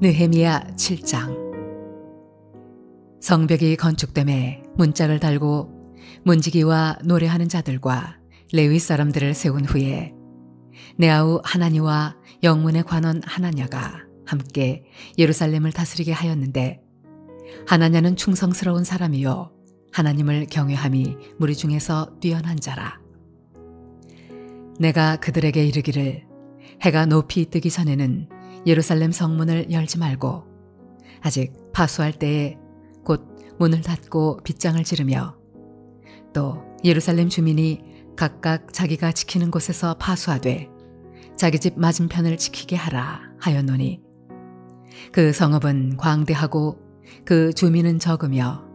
느헤미야 7장. 성벽이 건축됨에 문짝을 달고 문지기와 노래하는 자들과 레위 사람들을 세운 후에 내 아우 하나니와 영문의 관원 하나냐가 함께 예루살렘을 다스리게 하였는데, 하나냐는 충성스러운 사람이요 하나님을 경외함이 무리 중에서 뛰어난 자라. 내가 그들에게 이르기를, 해가 높이 뜨기 전에는 예루살렘 성문을 열지 말고 아직 파수할 때에 곧 문을 닫고 빗장을 지르며, 또 예루살렘 주민이 각각 자기가 지키는 곳에서 파수하되 자기 집 맞은편을 지키게 하라 하였노니, 그 성읍은 광대하고 그 주민은 적으며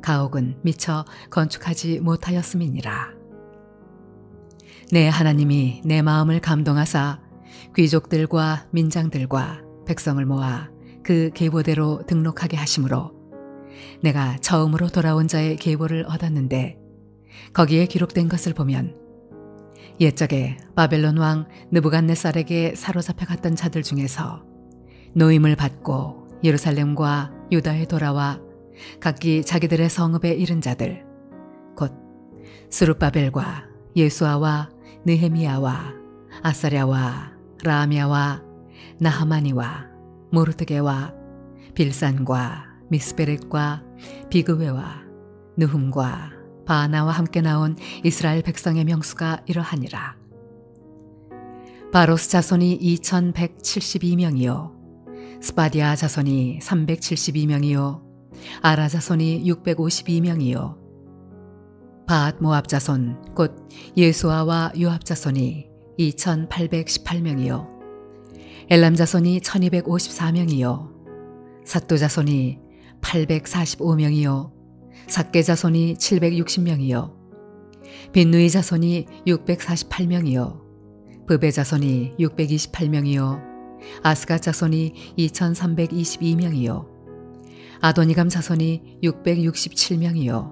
가옥은 미처 건축하지 못하였음이니라. 내 하나님이 내 마음을 감동하사 귀족들과 민장들과 백성을 모아 그 계보대로 등록하게 하심으로 내가 처음으로 돌아온 자의 계보를 얻었는데, 거기에 기록된 것을 보면 옛적에 바벨론 왕 느부갓네살에게 사로잡혀 갔던 자들 중에서 노임을 받고 예루살렘과 유다에 돌아와 각기 자기들의 성읍에 이른 자들, 곧 스룹바벨과 예수아와 느헤미야와 아사랴와 라미야와 나하마니와 모르드게와 빌산과 미스베렛과 비그웨와 느훔과 바나와 함께 나온 이스라엘 백성의 명수가 이러하니라. 바로스 자손이 2172명이요 스바디아 자손이 372명이요 아라 자손이 652명이요 밧 모압 자손 곧 예수아와 요압 자손이 2818명이요 엘람 자손이 1254명이요 삿도 자손이 845명이요 삭게 자손이 760명이요 빈누이 자손이 648명이요 브베 자손이 628명이요 아스가 자손이 2322명이요 아도니감 자손이 667명이요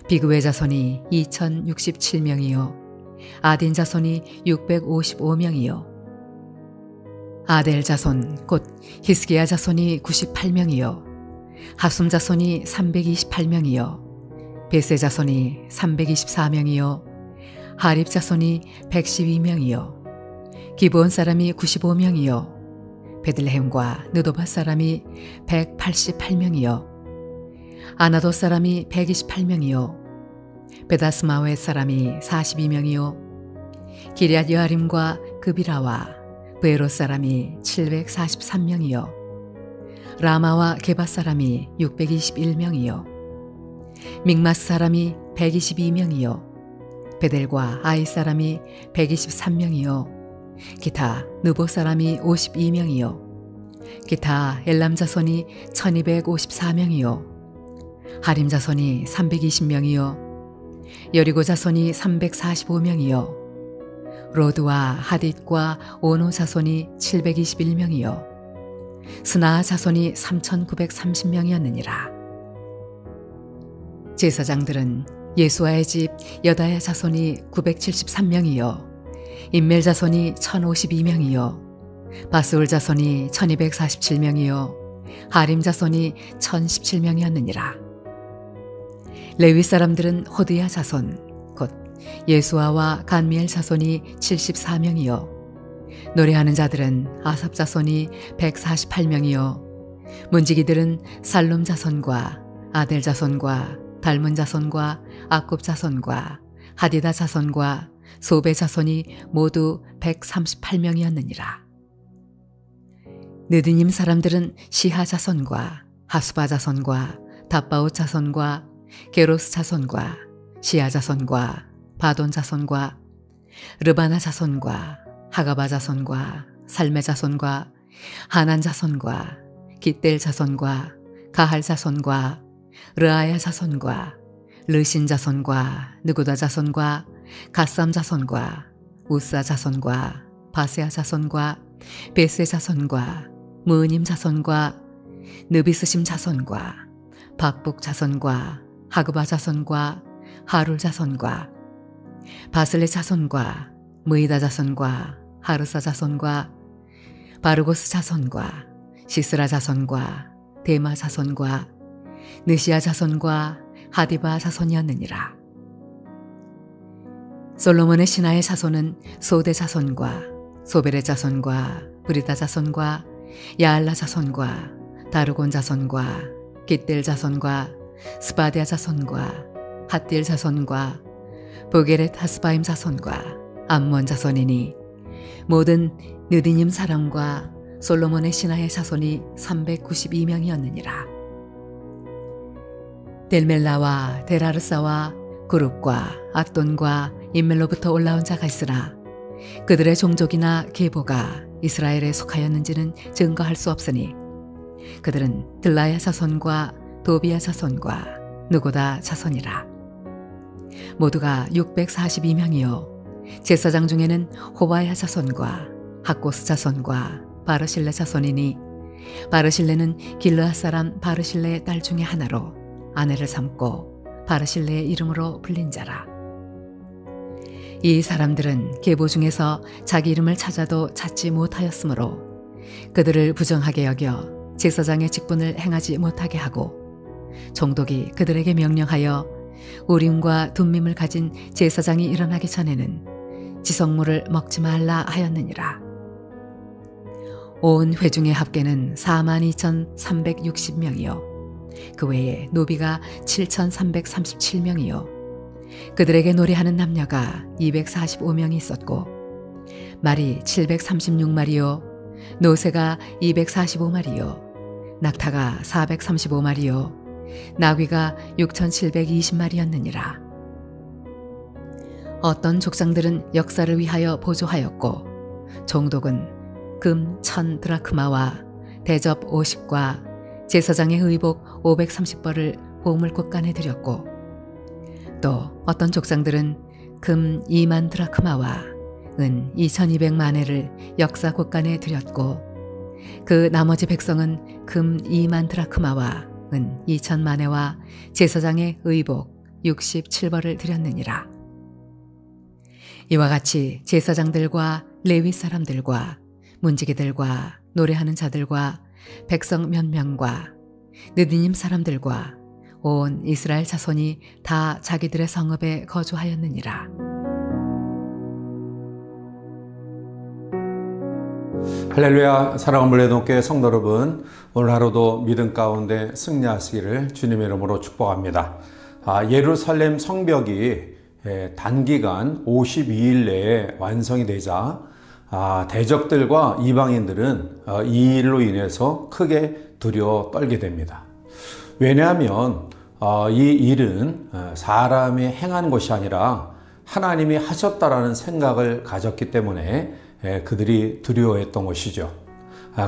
비그웨 자손이 2067명이요 아딘 자손이 655명이요 아델 자손 곧 히스기야 자손이 98명이요 하숨 자손이 328명이요 베세 자손이 324명이요 하립 자손이 112명이요 기브온 사람이 95명이요 베들레헴과 느도바 사람이 188명이요 아나도 사람이 128명이요 베다스마웨 사람이 42명이요 기럇 여아림과 그비라와 브에롯 사람이 743명이요 라마와 게바 사람이 621명이요 믹마스 사람이 122명이요 베델과 아이 사람이 123명이요 기타 느보 사람이 52명이요 기타 엘람 자손이 1254명이요 하림 자손이 320명이요 여리고 자손이 345명이요 로드와 하딧과 오노 자손이 721명이요 스나 자손이 3930명이었느니라. 제사장들은 예수아의 집 여다야 자손이 973명이요 임멜 자손이 1052명이요 바스울 자손이 1247명이요 하림 자손이 1017명이었느니라. 레위 사람들은 호드야 자손 곧 예수아와 간미엘 자손이 74명이요 노래하는 자들은 아삽 자손이 148명이요 문지기들은 살룸 자손과 아델 자손과 달문 자손과 아굽 자손과 하디다 자손과 소베 자손이 모두 138명이었느니라. 느드님 사람들은 시하 자손과 하수바 자손과 답바옷 자손과 게로스 자손과 시아 자손과 바돈 자손과 르바나 자손과 하가바 자손과 살메 자손과 하난 자손과 깃델 자손과 가할 자손과 르아야 자손과 르신 자손과 느구다 자손과 갓삼 자손과 우사 자손과 바세아 자손과 베세 자손과 무님 자손과 느비스심 자손과 박북 자손과 하그바 자손과 하룰 자손과 바슬레 자손과 무이다 자손과 하르사 자손과 바르고스 자손과 시스라 자손과 데마 자손과 느시아 자손과 하디바 자손이었느니라. 솔로몬의 신하의 자손은 소대 자손과 소벨의 자손과 브리다 자손과 야알라 자손과 다르곤 자손과 깃델 자손과 스바디아 자손과 핫딜 자손과 보게렛 하스바임 자손과 암몬 자손이니 모든 느디님 사람과 솔로몬의 신하의 자손이 392명이었느니라. 델멜라와 데라르사와 구룹과 앗돈과 인멜로부터 올라온 자가 있으나 그들의 종족이나 계보가 이스라엘에 속하였는지는 증거할 수 없으니 그들은 들라야 자손과 도비야 자손과 누고다 자손이라. 모두가 642명이요 제사장 중에는 호바야 자손과 학고스 자손과 바르실레 자손이니 바르실레는 길르앗 사람 바르실레의 딸 중에 하나로 아내를 삼고 바르실레의 이름으로 불린 자라. 이 사람들은 계보 중에서 자기 이름을 찾아도 찾지 못하였으므로 그들을 부정하게 여겨 제사장의 직분을 행하지 못하게 하고 총독이 그들에게 명령하여 우림과 둠밈을 가진 제사장이 일어나기 전에는 지성물을 먹지 말라 하였느니라. 온 회중의 합계는 42,360명이요 그 외에 노비가 7,337명이요 그들에게 노래하는 남녀가 245명이 있었고 말이 736마리요 노새가 245마리요 낙타가 435마리요 나귀가 6,720마리였느니라. 어떤 족장들은 역사를 위하여 보조하였고 종독은 금 1,000드라크마와 대접 50과 제사장의 의복 530벌을 보물꽃간에 드렸고 또 어떤 족장들은 금 2만 드라크마와 은 2,200만회를 역사 곳간에 드렸고 그 나머지 백성은 금 2만 드라크마와 은 2,000만회와 제사장의 의복 67벌을 드렸느니라. 이와 같이 제사장들과 레위 사람들과 문지기들과 노래하는 자들과 백성 몇 명과 느디님 사람들과 온 이스라엘 자손이 다 자기들의 성읍에 거주하였느니라. 할렐루야. 사랑하는 물레동교회 성도 여러분, 오늘 하루도 믿음 가운데 승리하시기를 주님의 이름으로 축복합니다. 예루살렘 성벽이 단기간 52일 내에 완성이 되자 대적들과 이방인들은 이 일로 인해서 크게 두려워 떨게 됩니다. 왜냐하면 이 일은 사람이 행한 것이 아니라 하나님이 하셨다라는 생각을 가졌기 때문에 그들이 두려워했던 것이죠.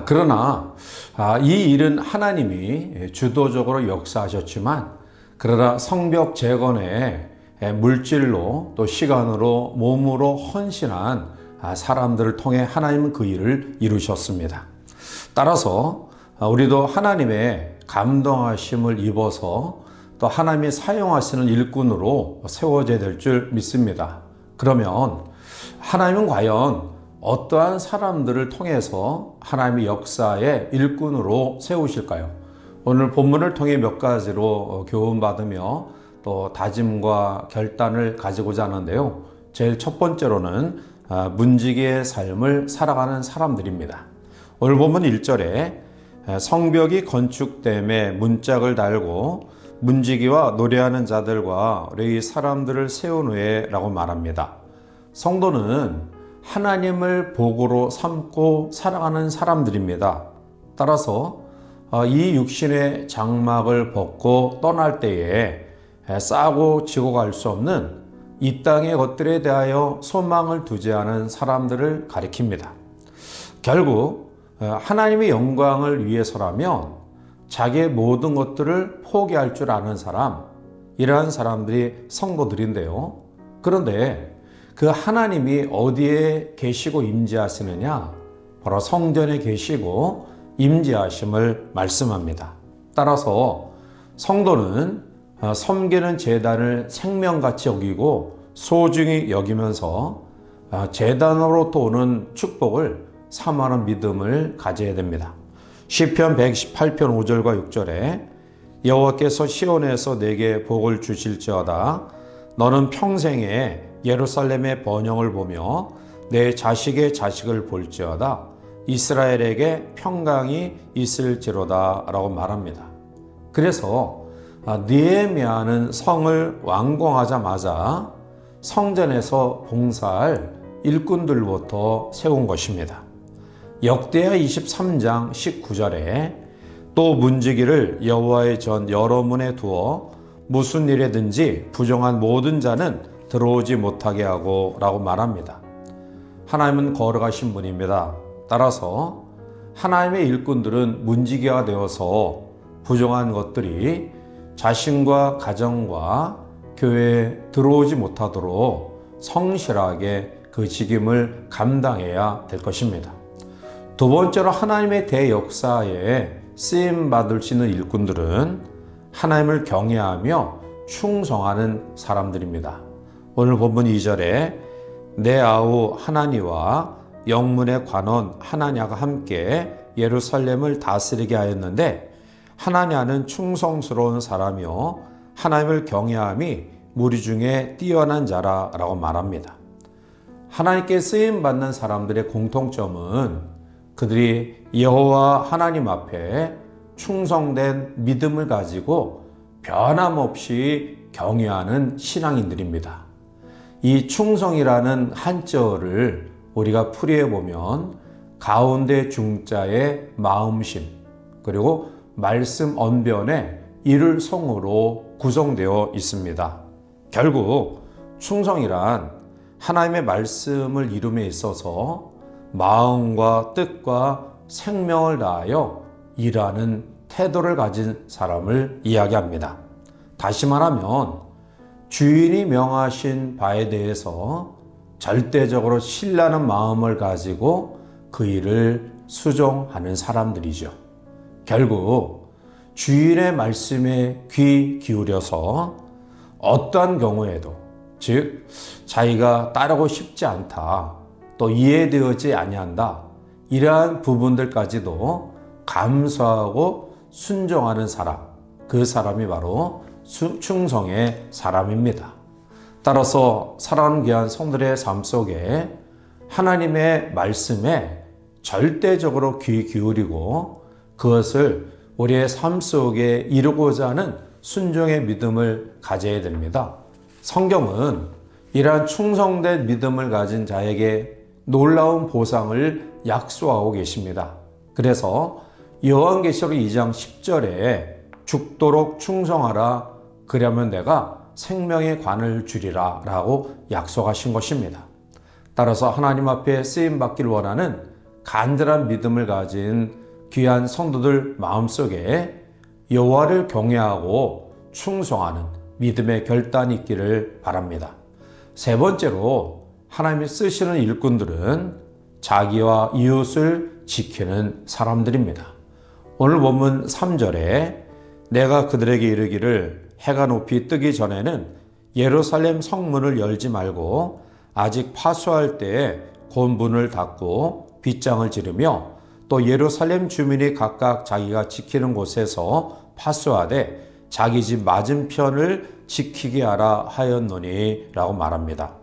그러나 이 일은 하나님이 주도적으로 역사하셨지만 그러나 성벽 재건에 물질로 또 시간으로 몸으로 헌신한 사람들을 통해 하나님은 그 일을 이루셨습니다. 따라서 우리도 하나님의 감동하심을 입어서 또 하나님이 사용하시는 일꾼으로 세워져야 될 줄 믿습니다. 그러면 하나님은 과연 어떠한 사람들을 통해서 하나님의 역사의 일꾼으로 세우실까요? 오늘 본문을 통해 몇 가지로 교훈받으며 또 다짐과 결단을 가지고자 하는데요. 제일 첫 번째로는 문지기의 삶을 살아가는 사람들입니다. 오늘 본문 1절에 성벽이 건축됨에 문짝을 달고 문지기와 노래하는 자들과 레위 사람들을 세운 후에 라고 말합니다. 성도는 하나님을 복으로 삼고 살아가는 사람들입니다. 따라서 이 육신의 장막을 벗고 떠날 때에 싸고 지고 갈 수 없는 이 땅의 것들에 대하여 소망을 두지 않은 사람들을 가리킵니다. 결국 하나님의 영광을 위해서라면 자기의 모든 것들을 포기할 줄 아는 사람, 이러한 사람들이 성도들인데요. 그런데 그 하나님이 어디에 계시고 임재하시느냐? 바로 성전에 계시고 임재하심을 말씀합니다. 따라서 성도는 섬기는 제단을 생명같이 여기고 소중히 여기면서 제단으로부터 오는 축복을 사모하는 믿음을 가져야 됩니다. 시편 118편 5절과 6절에 여호와께서 시온에서 내게 복을 주실지어다. 너는 평생에 예루살렘의 번영을 보며 내 자식의 자식을 볼지어다. 이스라엘에게 평강이 있을지로다 라고 말합니다. 그래서 느헤미야는 성을 완공하자마자 성전에서 봉사할 일꾼들부터 세운 것입니다. 역대하 23장 19절에 또 문지기를 여호와의 전 여러 문에 두어 무슨 일에든지 부정한 모든 자는 들어오지 못하게 하고 라고 말합니다. 하나님은 거룩하신 분입니다. 따라서 하나님의 일꾼들은 문지기가 되어서 부정한 것들이 자신과 가정과 교회에 들어오지 못하도록 성실하게 그 직임을 감당해야 될 것입니다. 두 번째로 하나님의 대역사에 쓰임받을 수 있는 일꾼들은 하나님을 경외하며 충성하는 사람들입니다. 오늘 본문 2절에 내 아우 하나니와 영문의 관원 하나냐가 함께 예루살렘을 다스리게 하였는데 하나냐는 충성스러운 사람이요 하나님을 경외함이 무리 중에 뛰어난 자라라고 말합니다. 하나님께 쓰임받는 사람들의 공통점은 그들이 여호와 하나님 앞에 충성된 믿음을 가지고 변함없이 경외하는 신앙인들입니다. 이 충성이라는 한자어를 우리가 풀이해 보면 가운데 중자의 마음심 그리고 말씀 언변에 이를 성으로 구성되어 있습니다. 결국 충성이란 하나님의 말씀을 이룸에 있어서 마음과 뜻과 생명을 다하여 일하는 태도를 가진 사람을 이야기합니다. 다시 말하면 주인이 명하신 바에 대해서 절대적으로 신뢰하는 마음을 가지고 그 일을 수종하는 사람들이죠. 결국 주인의 말씀에 귀 기울여서 어떠한 경우에도 즉 자기가 따르고 싶지 않다 또 이해되어지지 아니한다 이러한 부분들까지도 감수하고 순종하는 사람 그 사람이 바로 충성의 사람입니다. 따라서 사랑하는 귀한 성들의 삶 속에 하나님의 말씀에 절대적으로 귀 기울이고 그것을 우리의 삶 속에 이루고자 하는 순종의 믿음을 가져야 됩니다. 성경은 이러한 충성된 믿음을 가진 자에게 놀라운 보상을 약속하고 계십니다. 그래서 요한계시록 2장 10절에 죽도록 충성하라 그러면 내가 생명의 관을 주리라 라고 약속하신 것입니다. 따라서 하나님 앞에 쓰임받기를 원하는 간절한 믿음을 가진 귀한 성도들 마음속에 여호와를 경외하고 충성하는 믿음의 결단이 있기를 바랍니다. 세 번째로 하나님이 쓰시는 일꾼들은 자기와 이웃을 지키는 사람들입니다. 오늘 본문 3절에 내가 그들에게 이르기를 해가 높이 뜨기 전에는 예루살렘 성문을 열지 말고 아직 파수할 때에 곧 문을 닫고 빗장을 지르며 또 예루살렘 주민이 각각 자기가 지키는 곳에서 파수하되 자기 집 맞은편을 지키게 하라 하였노니 라고 말합니다.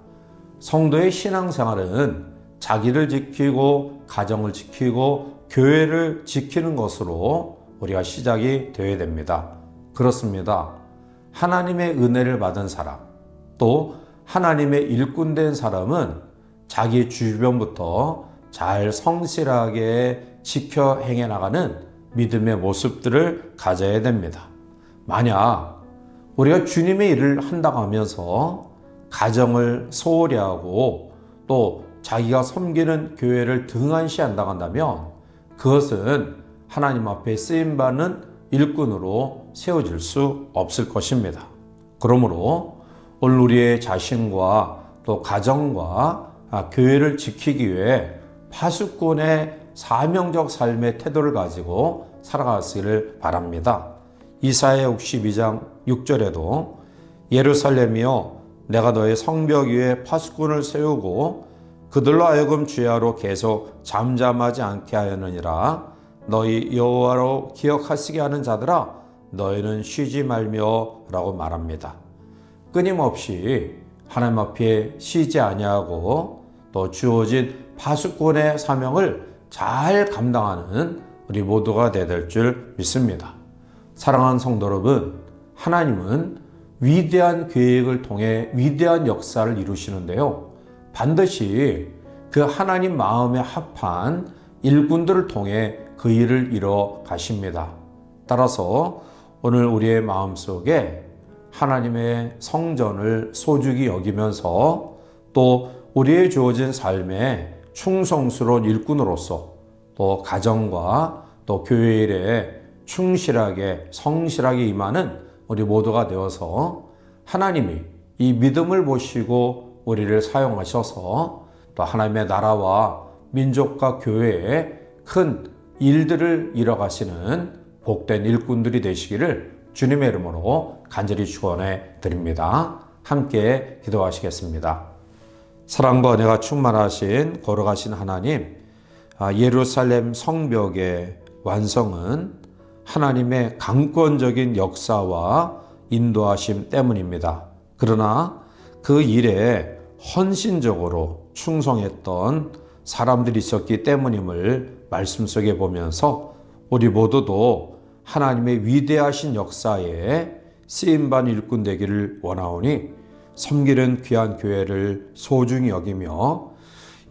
성도의 신앙생활은 자기를 지키고 가정을 지키고 교회를 지키는 것으로 우리가 시작이 되어야 됩니다. 그렇습니다. 하나님의 은혜를 받은 사람 또 하나님의 일꾼된 사람은 자기 주변부터 잘 성실하게 지켜 행해 나가는 믿음의 모습들을 가져야 됩니다. 만약 우리가 주님의 일을 한다고 하면서 가정을 소홀히 하고 또 자기가 섬기는 교회를 등한시한다고 한다면 그것은 하나님 앞에 쓰임받는 일꾼으로 세워질 수 없을 것입니다. 그러므로 오늘 우리의 자신과 또 가정과 교회를 지키기 위해 파수꾼의 사명적 삶의 태도를 가지고 살아가시기를 바랍니다. 이사야 62장 6절에도 예루살렘이여 내가 너의 성벽 위에 파수꾼을 세우고 그들로 하여금 주야로 계속 잠잠하지 않게 하였느니라. 너희 여호와로 기억하시게 하는 자들아 너희는 쉬지 말며 라고 말합니다. 끊임없이 하나님 앞에 쉬지 아니하고 또 주어진 파수꾼의 사명을 잘 감당하는 우리 모두가 되어야 될 줄 믿습니다. 사랑하는 성도 여러분, 하나님은 위대한 계획을 통해 위대한 역사를 이루시는데요. 반드시 그 하나님 마음에 합한 일꾼들을 통해 그 일을 이뤄 가십니다. 따라서 오늘 우리의 마음속에 하나님의 성전을 소중히 여기면서 또 우리의 주어진 삶에 충성스러운 일꾼으로서 또 가정과 또 교회 일에 충실하게 성실하게 임하는 우리 모두가 되어서 하나님이 이 믿음을 보시고 우리를 사용하셔서 또 하나님의 나라와 민족과 교회에 큰 일들을 이뤄가시는 복된 일꾼들이 되시기를 주님의 이름으로 간절히 축원해 드립니다. 함께 기도하시겠습니다. 사랑과 은혜가 충만하신 거룩하신 하나님, 예루살렘 성벽의 완성은 하나님의 강권적인 역사와 인도하심 때문입니다. 그러나 그 일에 헌신적으로 충성했던 사람들이 있었기 때문임을 말씀 속에 보면서 우리 모두도 하나님의 위대하신 역사에 쓰임받은 일꾼 되기를 원하오니 섬기는 귀한 교회를 소중히 여기며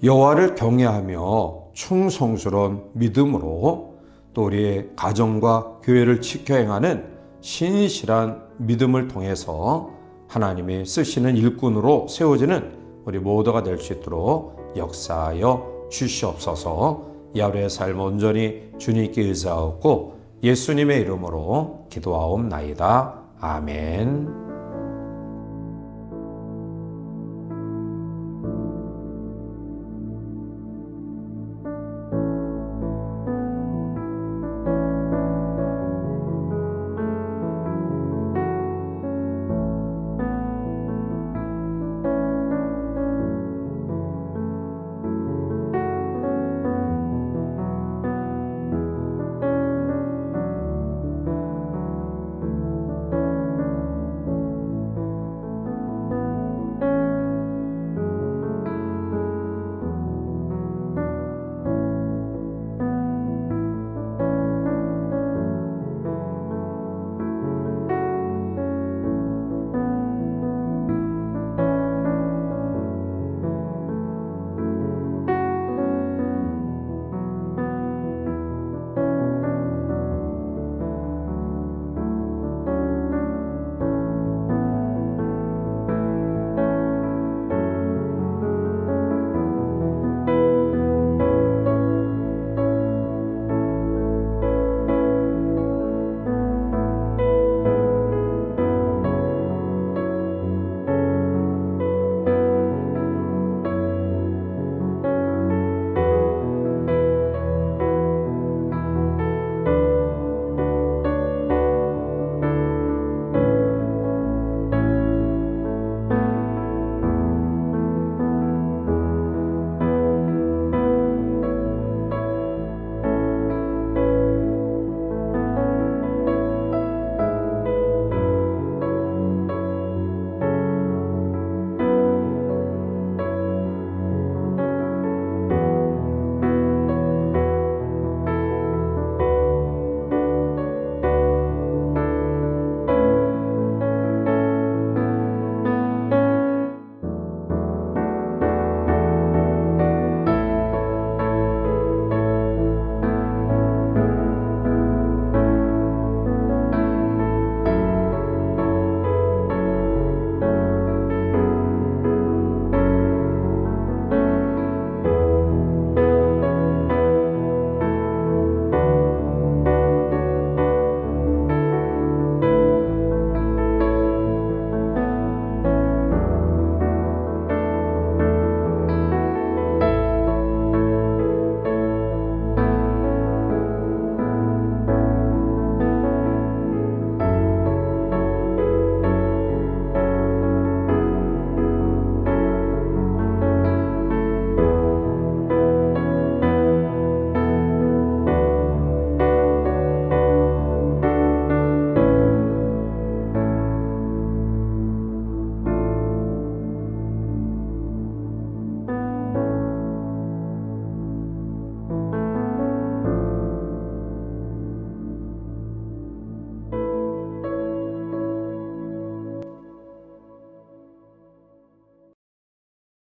여호와를 경외하며 충성스러운 믿음으로 또 우리의 가정과 교회를 지켜 행하는 신실한 믿음을 통해서 하나님이 쓰시는 일꾼으로 세워지는 우리 모두가 될 수 있도록 역사하여 주시옵소서. 이 하루의 삶 온전히 주님께 의지하옵고 예수님의 이름으로 기도하옵나이다. 아멘.